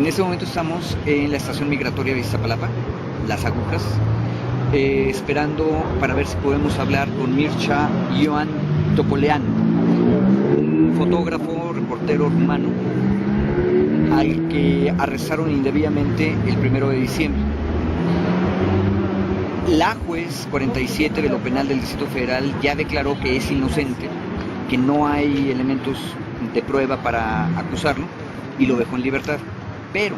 En este momento estamos en la estación migratoria de Iztapalapa, Las Agujas, esperando para ver si podemos hablar con Mircea Ioan Topoleanu, un fotógrafo, reportero rumano, al que arrestaron indebidamente el 1 de diciembre. La juez 47 de lo penal del Distrito Federal ya declaró que es inocente, que no hay elementos de prueba para acusarlo y lo dejó en libertad. Pero,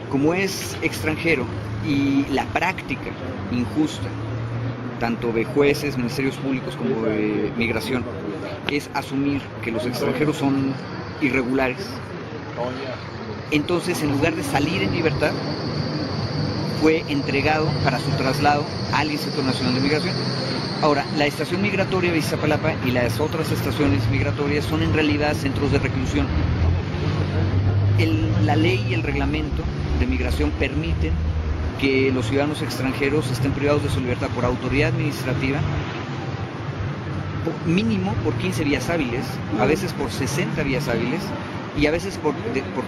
como es extranjero y la práctica injusta, tanto de jueces, ministerios públicos como de migración, es asumir que los extranjeros son irregulares, entonces en lugar de salir en libertad, fue entregado para su traslado al Instituto Nacional de Migración. Ahora, la estación migratoria de Iztapalapa y las otras estaciones migratorias son en realidad centros de reclusión. La ley y el reglamento de migración permiten que los ciudadanos extranjeros estén privados de su libertad por autoridad administrativa, mínimo por 15 días hábiles, a veces por 60 días hábiles y a veces por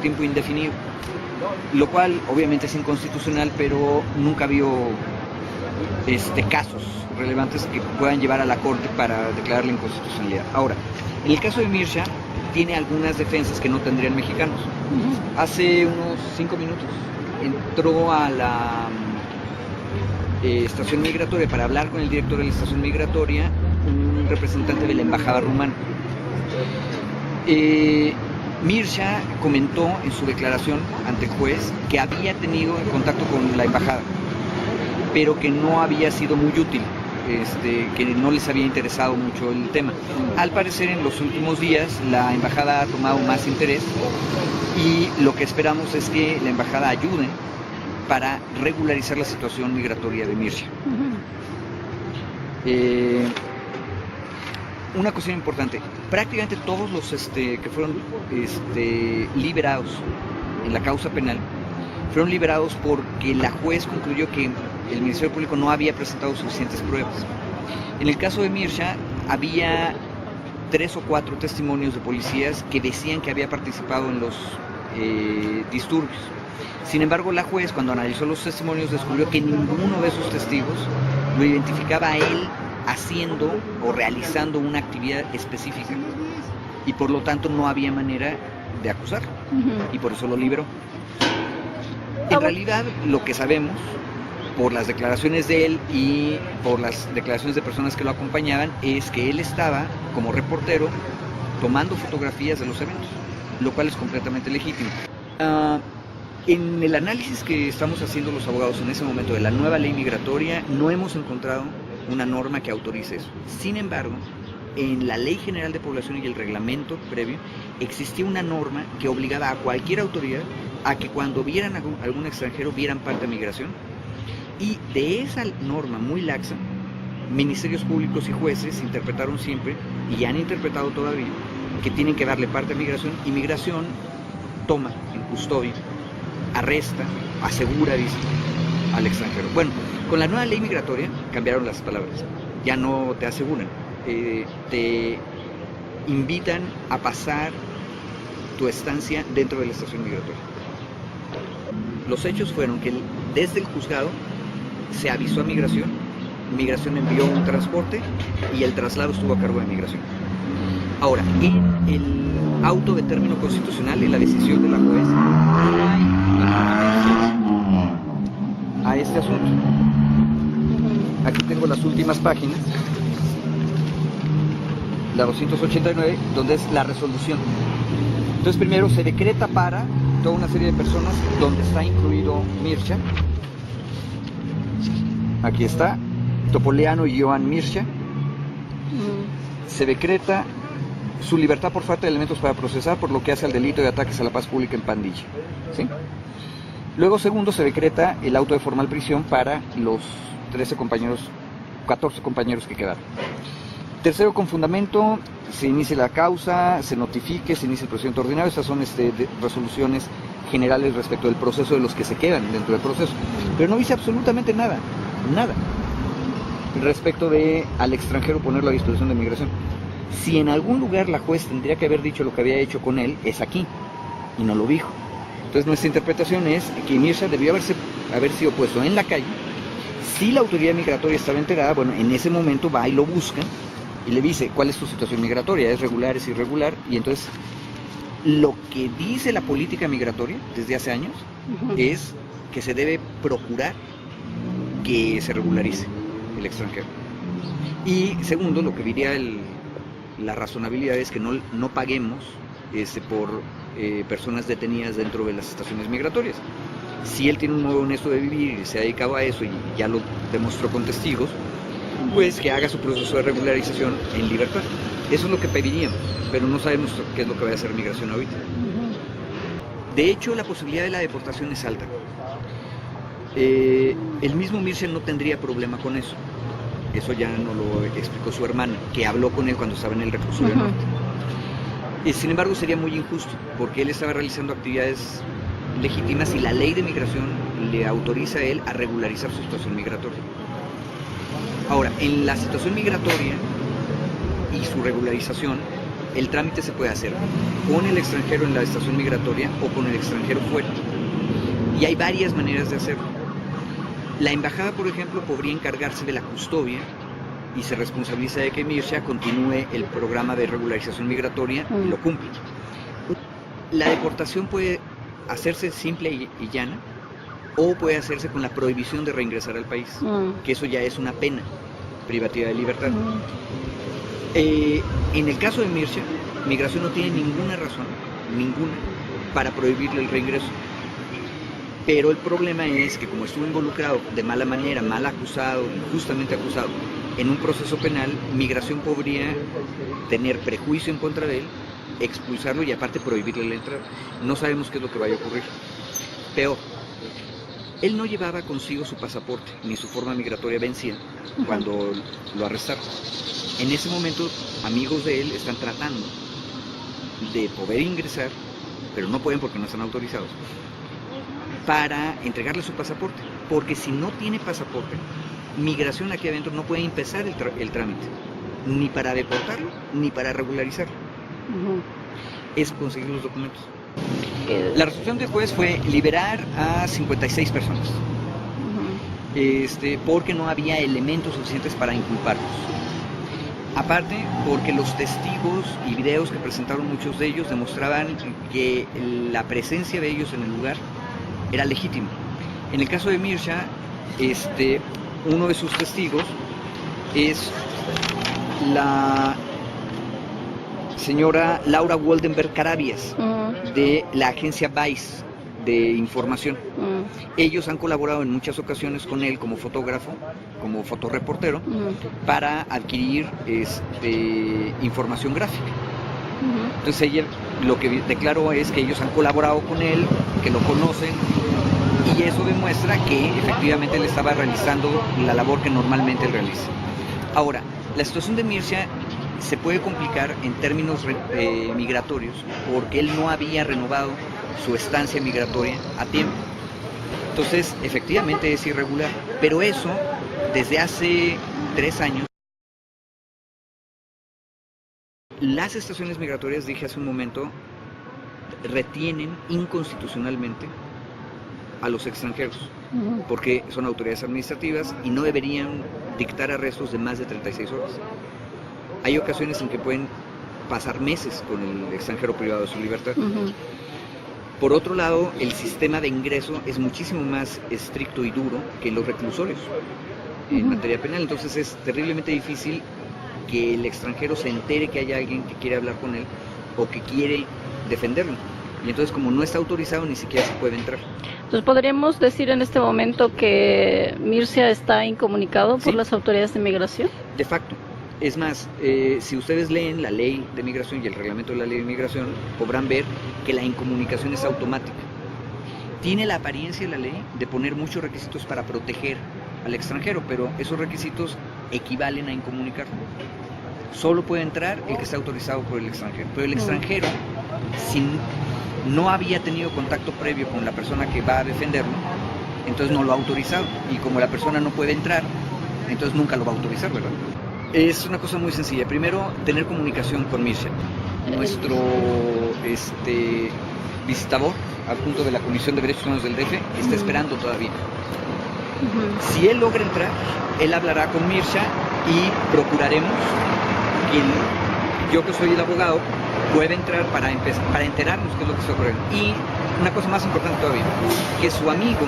tiempo indefinido, lo cual obviamente es inconstitucional, pero nunca vio casos relevantes que puedan llevar a la Corte para declarar la inconstitucionalidad. Ahora, en el caso de Mircea, tiene algunas defensas que no tendrían mexicanos. Hace unos 5 minutos entró a la estación migratoria para hablar con el director de la estación migratoria, un representante de la embajada rumana. Mircea comentó en su declaración ante el juez que había tenido contacto con la embajada, pero que no había sido muy útil, que no les había interesado mucho el tema. Al parecer, en los últimos días la embajada ha tomado más interés y lo que esperamos es que la embajada ayude para regularizar la situación migratoria de Mircea. Una cuestión importante, prácticamente todos los que fueron liberados en la causa penal fueron liberados porque la juez concluyó que el Ministerio Público no había presentado suficientes pruebas. En el caso de Mircea había 3 o 4 testimonios de policías que decían que había participado en los disturbios. Sin embargo, la juez, cuando analizó los testimonios, descubrió que ninguno de esos testigos lo identificaba a él haciendo o realizando una actividad específica y por lo tanto no había manera de acusarlo y por eso lo liberó. En realidad, lo que sabemos por las declaraciones de él y por las declaraciones de personas que lo acompañaban es que él estaba como reportero tomando fotografías de los eventos, lo cual es completamente legítimo. En el análisis que estamos haciendo los abogados en ese momento de la nueva ley migratoria, no hemos encontrado una norma que autorice eso. Sin embargo, en la Ley General de Población y el reglamento previo, existía una norma que obligaba a cualquier autoridad a que cuando vieran algún extranjero vieran parte de migración, y de esa norma muy laxa, ministerios públicos y jueces interpretaron siempre, y han interpretado todavía, que tienen que darle parte a migración, y migración toma en custodia, arresta, asegura, dice, al extranjero. Bueno, con la nueva ley migratoria cambiaron las palabras, ya no te aseguran, te invitan a pasar tu estancia dentro de la estación migratoria. Los hechos fueron que desde el juzgado se avisó a migración, migración envió un transporte y el traslado estuvo a cargo de migración. Ahora, en el auto de término constitucional, en la decisión de la juez, a este asunto. Aquí tengo las últimas páginas, la 289, donde es la resolución. Entonces, primero se decreta para toda una serie de personas, donde está incluido Mircea. Aquí está, Topoleanu y Ioan Mircea. Se decreta su libertad por falta de elementos para procesar, por lo que hace al delito de ataques a la paz pública en pandilla. ¿Sí? Luego, segundo, se decreta el auto de formal prisión para los 14 compañeros que quedaron. Tercero, con fundamento, se inicie la causa, se notifique, se inicie el procedimiento ordinario. Estas son resoluciones generales respecto del proceso de los que se quedan dentro del proceso. Pero no dice absolutamente nada, respecto de al extranjero ponerlo a disposición de migración. Si en algún lugar la juez tendría que haber dicho lo que había hecho con él, es aquí, y no lo dijo. Entonces nuestra interpretación es que Mircea debió haber sido puesto en la calle. Si la autoridad migratoria estaba enterada, bueno, en ese momento va y lo busca y le dice, ¿cuál es tu situación migratoria? ¿Es regular, es irregular? Y entonces lo que dice la política migratoria desde hace años es que se debe procurar que se regularice el extranjero. Y segundo, lo que diría la razonabilidad es que no paguemos por personas detenidas dentro de las estaciones migratorias. Si él tiene un modo honesto de vivir y se ha dedicado a eso y ya lo demostró con testigos, pues que haga su proceso de regularización en libertad. Eso es lo que pediríamos, pero no sabemos qué es lo que va a hacer migración ahorita. De hecho, la posibilidad de la deportación es alta. El mismo Mircea no tendría problema con eso. Eso ya nos lo explicó su hermana, que habló con él cuando estaba en el reclusorio norte. Sin embargo, sería muy injusto, porque él estaba realizando actividades legítimas y la ley de migración le autoriza a él a regularizar su situación migratoria. Ahora, en la situación migratoria y su regularización, el trámite se puede hacer con el extranjero en la estación migratoria o con el extranjero fuera. Y hay varias maneras de hacerlo. La embajada, por ejemplo, podría encargarse de la custodia y se responsabiliza de que Mircea continúe el programa de regularización migratoria y lo cumple. La deportación puede hacerse simple y llana, o puede hacerse con la prohibición de reingresar al país, que eso ya es una pena privativa de libertad. En el caso de Mircea, migración no tiene ninguna razón, para prohibirle el reingreso. Pero el problema es que como estuvo involucrado de mala manera, mal acusado, injustamente acusado, en un proceso penal, migración podría tener prejuicio en contra de él, expulsarlo y aparte prohibirle la entrada. No sabemos qué es lo que vaya a ocurrir. Peor, él no llevaba consigo su pasaporte ni su forma migratoria vencida cuando lo arrestaron. En ese momento, amigos de él están tratando de poder ingresar, pero no pueden porque no están autorizados, para entregarle su pasaporte, porque si no tiene pasaporte, migración aquí adentro no puede empezar el trámite, ni para deportarlo, ni para regularizarlo. Es conseguir los documentos. La resolución del juez fue liberar a 56 personas, porque no había elementos suficientes para inculparlos. Aparte, porque los testigos y videos que presentaron muchos de ellos demostraban que la presencia de ellos en el lugar era legítimo. En el caso de Mircea, uno de sus testigos es la señora Laura Woldenberg Carabias, de la agencia Vice de información. Ellos han colaborado en muchas ocasiones con él como fotógrafo, como fotoreportero, para adquirir información gráfica. Entonces ella lo que declaró es que ellos han colaborado con él, que lo conocen, y eso demuestra que efectivamente él estaba realizando la labor que normalmente él realiza. Ahora, la situación de Mircea se puede complicar en términos migratorios porque él no había renovado su estancia migratoria a tiempo. Entonces, efectivamente es irregular, pero eso desde hace 3 años. Las estaciones migratorias, dije hace un momento, retienen inconstitucionalmente a los extranjeros, porque son autoridades administrativas y no deberían dictar arrestos de más de 36 horas. Hay ocasiones en que pueden pasar meses con el extranjero privado de su libertad. Por otro lado, el sistema de ingreso es muchísimo más estricto y duro que en los reclusorios en materia penal, entonces es terriblemente difícil que el extranjero se entere que hay alguien que quiere hablar con él o que quiere defenderlo. Y entonces, como no está autorizado, ni siquiera se puede entrar. Entonces, ¿podríamos decir en este momento que Mircea está incomunicado por las autoridades de migración? De facto. Es más, si ustedes leen la ley de migración y el reglamento de la ley de migración, podrán ver que la incomunicación es automática. Tiene la apariencia la ley de poner muchos requisitos para proteger al extranjero, pero esos requisitos equivalen a incomunicarlo. Solo puede entrar el que está autorizado por el extranjero. Pero el extranjero, si no había tenido contacto previo con la persona que va a defenderlo, entonces no lo ha autorizado. Y como la persona no puede entrar, entonces nunca lo va a autorizar, ¿verdad? Es una cosa muy sencilla. Primero, tener comunicación con Mircea. visitador adjunto de la Comisión de Derechos Humanos del DF, está esperando todavía. Si él logra entrar, él hablará con Mirsha y procuraremos que yo, que soy el abogado, pueda entrar para enterarnos qué es lo que está ocurriendo. Y una cosa más importante todavía, que su amigo,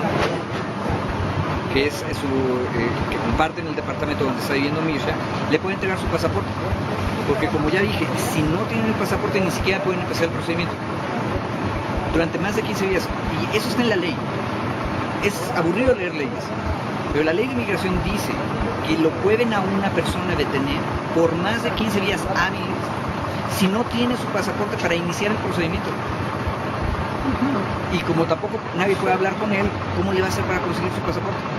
que que comparte en el departamento donde está viviendo Mirsha, le puede entregar su pasaporte. Porque como ya dije, si no tienen el pasaporte ni siquiera pueden empezar el procedimiento durante más de 15 días. Y eso está en la ley. Es aburrido leer leyes, pero la ley de migración dice que lo pueden a una persona detener por más de 15 días hábiles si no tiene su pasaporte para iniciar el procedimiento. Y como tampoco nadie puede hablar con él, ¿cómo le va a hacer para conseguir su pasaporte?